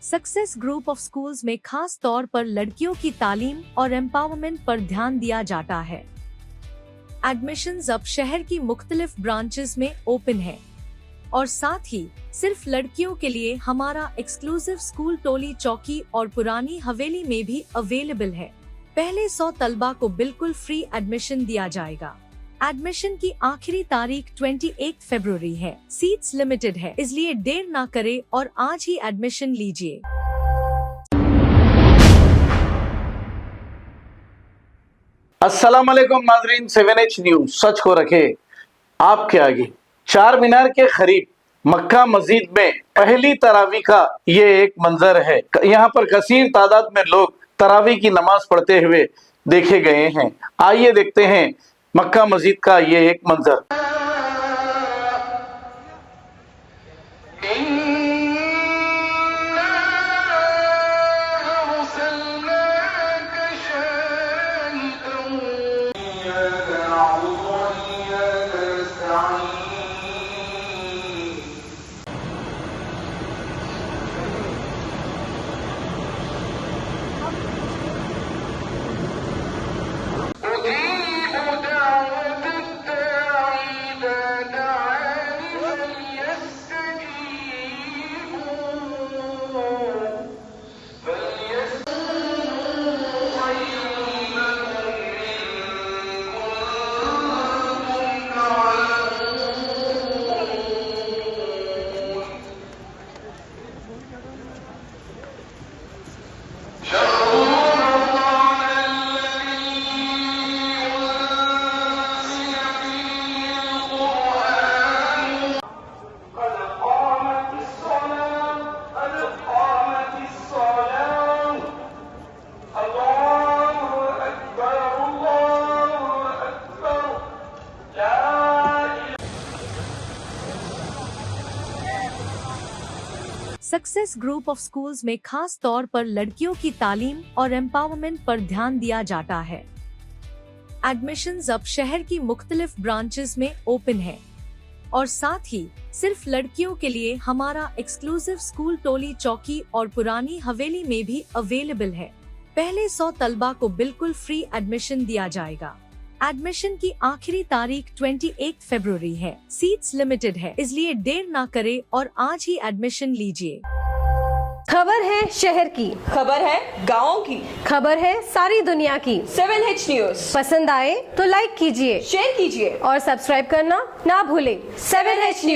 Success group of schools में खास तौर पर लड़कियों की तालीम और एम्पावरमेंट पर ध्यान दिया जाता है। एडमिशंस अब शहर की मुख्तलिफ ब्रांचेस में ओपन है और साथ ही सिर्फ लड़कियों के लिए हमारा एक्सक्लूसिव स्कूल टोली चौकी और पुरानी हवेली में भी अवेलेबल है। पहले 100 तलबा को बिल्कुल फ्री एडमिशन दिया जाएगा। एडमिशन की आखिरी तारीख 28 फरवरी है। सीट्स लिमिटेड है, इसलिए देर ना करें और आज ही एडमिशन लीजिए। अस्सलाम वालेकुम नाजरीन, 7H न्यूज सच को रखे आपके आगे। चार मीनार के करीब मक्का मस्जिद में पहली तरावी का ये एक मंजर है। यहाँ पर कसीर तादाद में लोग तरावी की नमाज पढ़ते हुए देखे गए हैं। आइए देखते हैं मक्का मस्जिद का ये एक मंजर। सक्सेस ग्रुप ऑफ स्कूल्स में खास तौर पर लड़कियों की तालीम और एम्पावरमेंट पर ध्यान दिया जाता है। एडमिशंस अब शहर की मुख्तलिफ ब्रांचेस में ओपन है और साथ ही सिर्फ लड़कियों के लिए हमारा एक्सक्लूसिव स्कूल टोली चौकी और पुरानी हवेली में भी अवेलेबल है। पहले 100 तलबा को बिल्कुल फ्री एडमिशन दिया जाएगा। एडमिशन की आखिरी तारीख 28 फरवरी है। सीट्स लिमिटेड है, इसलिए देर ना करें और आज ही एडमिशन लीजिए। खबर है शहर की, खबर है गाँव की, खबर है सारी दुनिया की। 7H न्यूज पसंद आए तो लाइक कीजिए, शेयर कीजिए और सब्सक्राइब करना ना भूलें। 7H news.